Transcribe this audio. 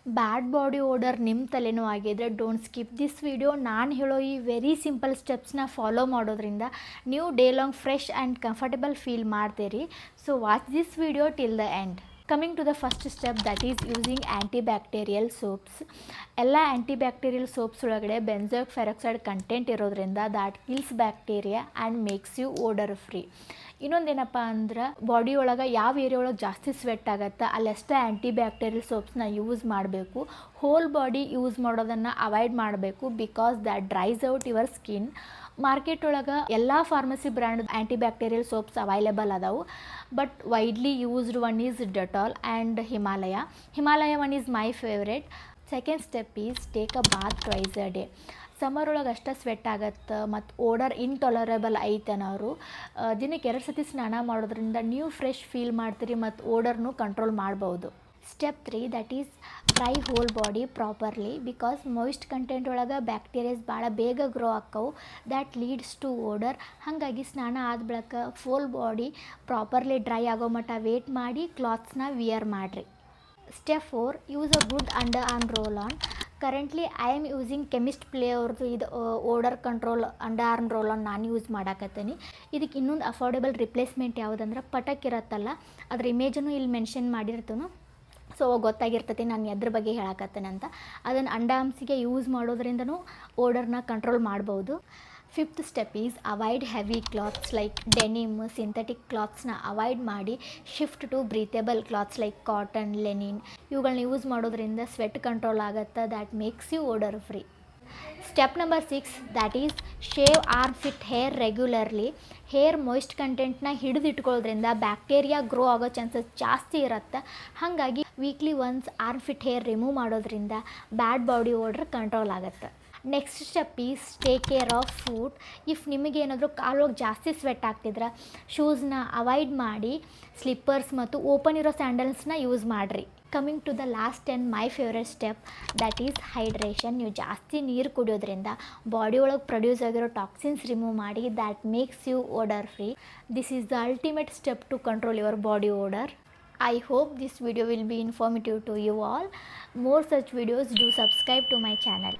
ಬ್ಯಾಡ್ body odour ನಿಮ್ಮ ತಲೆನೂ ಆಗಿದ್ರೆ don't skip this video. ನಾನು ಹೇಳೋ ಈ ವೆರಿ ಸಿಂಪಲ್ ಸ್ಟೆಪ್ಸ್ನ ಫಾಲೋ ಮಾಡೋದ್ರಿಂದ ನೀವು day long fresh and comfortable feel ಮಾಡ್ತೀರಿ. So watch this video till the end. Coming to the first step, that is using antibacterial soaps. ಎಲ್ಲ antibacterial soaps ಒಳಗಡೆ benzoic peroxide content ಇರೋದ್ರಿಂದ that kills bacteria and makes you odour free. ಇನ್ನೊಂದೇನಪ್ಪ ಅಂದ್ರೆ body ಒಳಗೆ ಯಾವ area ಒಳಗೆ ಜಾಸ್ತಿ sweat ಆಗುತ್ತೆ ಅಲ್ಲೆಷ್ಟೇ ಆ್ಯಂಟಿಬ್ಯಾಕ್ಟೀರಿಯಲ್ ಸೋಪ್ಸ್ನ ಯೂಸ್ ಮಾಡಬೇಕು. ಹೋಲ್ ಬಾಡಿ ಯೂಸ್ ಮಾಡೋದನ್ನು ಅವಾಯ್ಡ್ ಮಾಡಬೇಕು because that dries out your skin. Market ಒಳಗೆ ಎಲ್ಲ pharmacy brand antibacterial soaps available ಅದಾವು. But widely used one is Dettol and Himalaya one is my favourite. Second step is take a bath twice a day. Summer ಒಳಗೆ ಅಷ್ಟೇ sweat ಆಗತ್ತೆ ಮತ್ತು odour ಇಂಟಾಲರೇಬಲ್ ಐತೆ ಅನ್ನೋರು ದಿನಕ್ಕೆ 2 ಸತಿ ಸ್ನಾನ ಮಾಡೋದ್ರಿಂದ ನೀವು ಫ್ರೆಶ್ ಫೀಲ್ ಮಾಡ್ತೀರಿ ಮತ್ತು ಓಡರ್ನು ಕಂಟ್ರೋಲ್ ಮಾಡ್ಬೋದು. Step 3, that is dry whole body properly because moist content ಒಳಗೆ ಬ್ಯಾಕ್ಟೀರಿಯಾಸ್ ಭಾಳ ಬೇಗ ಗ್ರೋ ಆಕ್ಕವು. That leads to odour. ಹಾಗಾಗಿ ಸ್ನಾನ ಆದ ಬಳಿಕ ಫುಲ್ ಬಾಡಿ ಪ್ರಾಪರ್ಲಿ ಡ್ರೈ ಆಗೋ ಮಟ್ಟ ವೇಟ್ ಮಾಡಿ ಕ್ಲಾತ್ಸ್ನ ವಿಯರ್ ಮಾಡಿರಿ. Step 4, use a good under arm roll on. Currently I am using chemist play ಅವ್ರದ್ದು ಇದು odour control under arm roll on ನಾನು ಯೂಸ್ ಮಾಡಾಕತ್ತೀನಿ. ಇದಕ್ಕೆ ಇನ್ನೊಂದು ಅಫೋರ್ಡೆಬಲ್ ರಿಪ್ಲೇಸ್ಮೆಂಟ್ ಯಾವುದಂದ್ರೆ ಪಟಕ್ ಇರತ್ತಲ್ಲ, ಅದ್ರ ಇಮೇಜನ್ನು ಇಲ್ಲಿ ಮೆನ್ಷನ್ ಮಾಡಿರ್ತೀನಿ. ಸೊ ಗೊತ್ತಾಗಿರ್ತೈತಿ ನಾನು ಎದ್ರ ಬಗ್ಗೆ ಹೇಳಕತ್ತೇನೆ ಅಂತ. ಅದನ್ನು ಅಂಡರ್ ಆರ್ಮ್ಸಿಗೆ ಯೂಸ್ ಮಾಡೋದ್ರಿಂದನೂ ಓಡರ್ನ ಕಂಟ್ರೋಲ್ ಮಾಡ್ಬೋದು. Fifth step is avoid heavy clothes like denim, synthetic ಕ್ಲಾತ್ಸ್ನ ಅವಾಯ್ಡ್ ಮಾಡಿ shift to breathable clothes like cotton, linen. ಇವುಗಳನ್ನ ಯೂಸ್ ಮಾಡೋದ್ರಿಂದ ಸ್ವೆಟ್ ಕಂಟ್ರೋಲ್ ಆಗುತ್ತೆ. That makes you odour free. Step number 6, that is shave armpit hair regularly. Hair moist ಕಂಟೆಂಟ್ನ ಹಿಡಿದಿಟ್ಕೊಳ್ಳೋದ್ರಿಂದ bacteria grow ಆಗೋ chances ಜಾಸ್ತಿ ಇರುತ್ತೆ. ಹಾಗಾಗಿ weekly once armpit hair remove ಮಾಡೋದ್ರಿಂದ ಬ್ಯಾಡ್ ಬಾಡಿ ಓಡರ್ ಕಂಟ್ರೋಲ್ ಆಗುತ್ತೆ. Next step is take care of foot. If ನಿಮಗೇನಾದರೂ ಕಾಲೊಳಗೆ ಜಾಸ್ತಿ ಸ್ವೆಟ್ ಆಗ್ತಿದ್ರೆ ಶೂಸ್ನ ಅವಾಯ್ಡ್ ಮಾಡಿ ಸ್ಲಿಪ್ಪರ್ಸ್ ಮತ್ತು ಓಪನ್ ಇರೋ ಸ್ಯಾಂಡಲ್ಸ್ನ ಯೂಸ್ ಮಾಡಿರಿ. Coming to the last and my favourite step, that is hydration. ನೀವು ಜಾಸ್ತಿ ನೀರು ಕುಡಿಯೋದ್ರಿಂದ ಬಾಡಿ ಒಳಗೆ ಪ್ರೊಡ್ಯೂಸ್ ಆಗಿರೋ ಟಾಕ್ಸಿನ್ಸ್ ರಿಮೂವ್ ಮಾಡಿ that makes you odour free. This is the ultimate step to control your body odour. I hope this video will be informative to you all. More such videos, do subscribe to my channel.